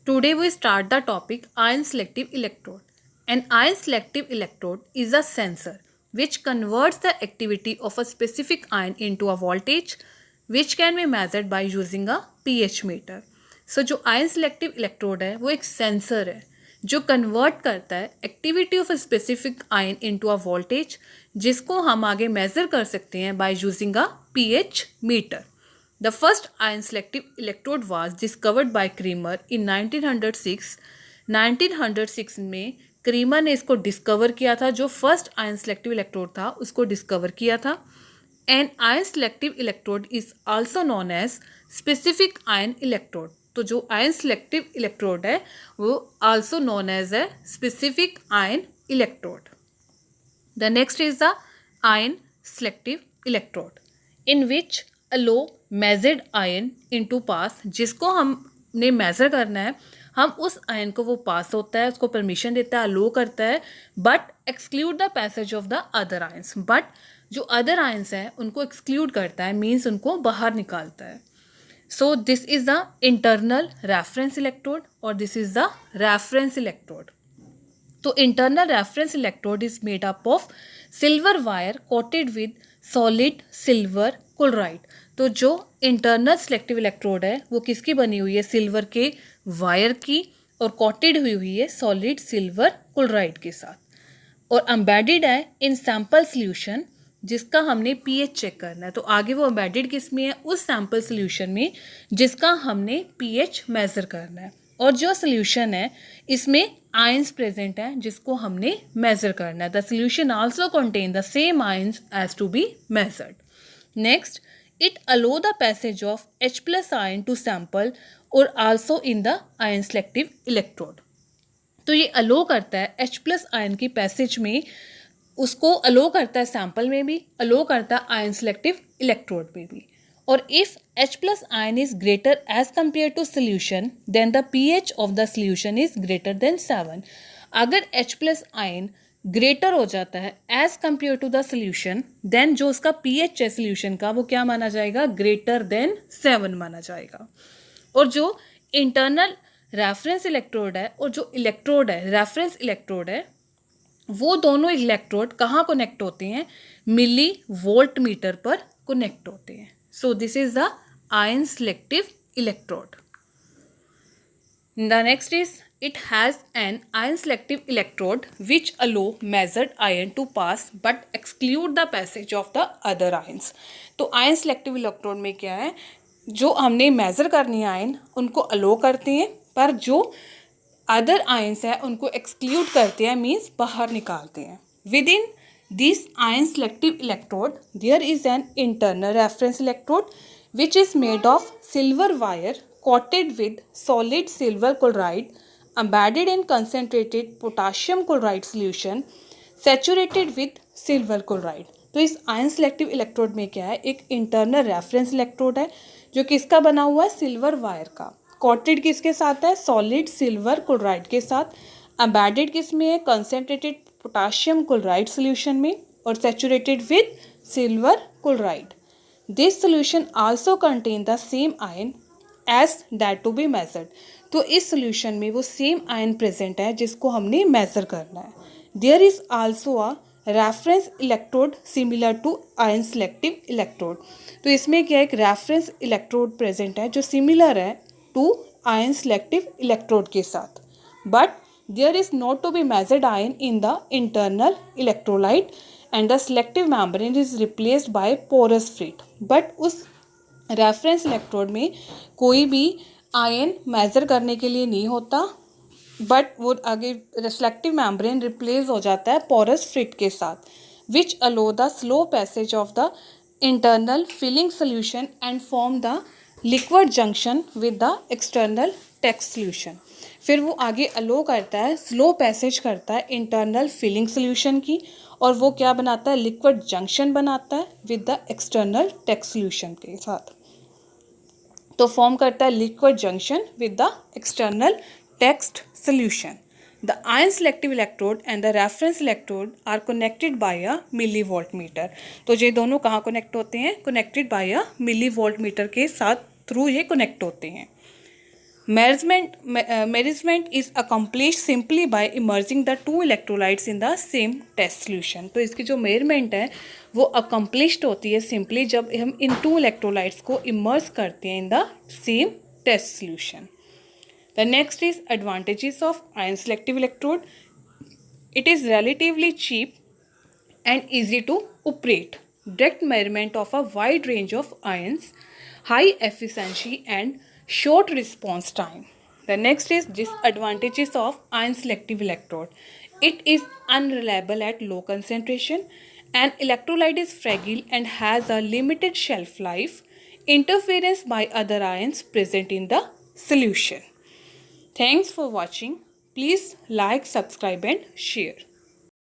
Today we start the topic ion selective electrode. An ion selective electrode is a sensor which converts the activity of a specific ion into a voltage which can be measured by using a pH meter. So जो ion selective electrode है वो एक sensor है जो convert करता है activity of a specific ion into a voltage जिसको हम आगे measure कर सकते हैं by using a pH meter. The first ion selective electrode was discovered by Kramer in 1906. 1906 में क्रीमर ने इसको डिस्कवर किया था. जो फर्स्ट आयन सेलेक्टिव इलेक्ट्रोड था उसको डिस्कवर किया था. An ion selective electrode is also known as specific ion electrode. तो जो आयन सेलेक्टिव इलेक्ट्रोड है वो also known as a specific ion electrode. The next is the ion selective electrode in which a low measured ion into pass. जिसको हमने measure करना है हम उस आयन को वो पास होता है उसको परमिशन देता है अलो करता है but exclude the passage of the other ions. But जो अदर आयंस हैं उनको एक्सक्लूड करता है मीन्स उनको बाहर निकालता है. So this is the internal reference electrode और this is the reference electrode. तो internal reference electrode is made up of silver wire coated with solid silver chloride. तो जो इंटरनल सेलेक्टिव इलेक्ट्रोड है वो किसकी बनी हुई है? सिल्वर के वायर की और कोटेड हुई है सॉलिड सिल्वर क्लोराइड के साथ और एम्बेडेड है इन सैम्पल सोल्यूशन जिसका हमने पीएच चेक करना है. तो आगे वो एम्बेडेड किस में है? उस सैम्पल सोल्यूशन में जिसका हमने पीएच मेज़र करना है. और जो सोल्यूशन है इसमें आयंस प्रेजेंट हैं जिसको हमने मेज़र करना है. The solution also contain the same ions as to be measured. Next it allow the passage of H plus ion to sample और also in the ion selective electrode. तो ये allow करता है H प्लस आयन की passage में, उसको अलो करता है सैम्पल में भी, अलो करता है आयन सेलेक्टिव इलेक्ट्रोड में भी. और if H plus ion is greater as compared to solution then the pH of the solution is greater than 7. अगर H plus ion ग्रेटर हो जाता है as compare to the solution then जो उसका pH है सोल्यूशन का वो क्या माना जाएगा? ग्रेटर देन 7 माना जाएगा. और जो इंटरनल रेफरेंस इलेक्ट्रोड है और जो इलेक्ट्रोड है रेफरेंस इलेक्ट्रोड है वो दोनों इलेक्ट्रोड कहाँ कनेक्ट होते हैं? मिली वोल्ट मीटर पर कनेक्ट होते हैं. So this is the ion selective electrode. The next is it has an ion selective electrode which allow measured ion to pass but exclude the passage of the other ions. तो ion selective electrode में क्या है? जो हमने measure करनी है ion उनको अलो करते हैं पर जो अदर आयंस है उनको एक्सक्लूड करते हैं मीन्स बाहर निकालते हैं. With in this ion selective electrode there is an internal reference electrode which is made of silver wire coated with solid silver chloride embedded in concentrated potassium chloride solution saturated with silver chloride. तो इस ion selective electrode में क्या है? एक internal reference electrode है जो किसका बना हुआ है? सिल्वर वायर का. coated किसके साथ है? solid silver chloride के साथ. embedded किस में है? concentrated पोटाशियम क्लोराइड सोल्यूशन में और saturated with silver chloride. This solution also contain the same ion as that to be measured. तो इस सोल्यूशन में वो सेम आयन प्रेजेंट है जिसको हमने मेज़र करना है. There is also a reference electrode similar to ion selective electrode. तो इसमें क्या एक रेफरेंस इलेक्ट्रोड प्रेजेंट है जो सिमिलर है टू आयन सेलेक्टिव इलेक्ट्रोड के साथ. But there is not to be measured ion in the internal electrolyte and the selective membrane is replaced by porous fluid. but उस reference electrode में कोई भी ion measure करने के लिए नहीं होता बट वो आगे सेलेक्टिव membrane रिप्लेस हो जाता है porous fluid के साथ which allow the slow passage of the internal filling solution and form the liquid junction with the external text solution. फिर वो आगे अलो करता है स्लो पैसेज करता है इंटरनल फिलिंग सोल्यूशन की और वो क्या बनाता है? लिक्विड जंक्शन बनाता है with the external text solution के साथ. तो फॉर्म करता है liquid junction with the external text solution. The ion selective electrode and the reference electrode are connected by a milli volt meter. तो ये दोनों कहाँ कनेक्ट होते हैं? Connected by a milli volt meter के साथ थ्रू ये कनेक्ट होते हैं. Measurement is accomplished simply by immersing the two electrolytes in the same test solution. तो इसकी जो मेजरमेंट है वो अकम्पलिश्ड होती है सिंपली जब हम इन टू इलेक्ट्रोलाइट्स को इमर्स करते हैं in the same test solution. The next is advantages of ion selective electrode. It is relatively cheap and easy to operate. Direct measurement of a wide range of ions, high efficiency and short response time. The next is disadvantages of ion selective electrode. It is unreliable at low concentration. An electrolyte is fragile and has a limited shelf life. Interference by other ions present in the solution. Thanks for watching. Please like, subscribe and share.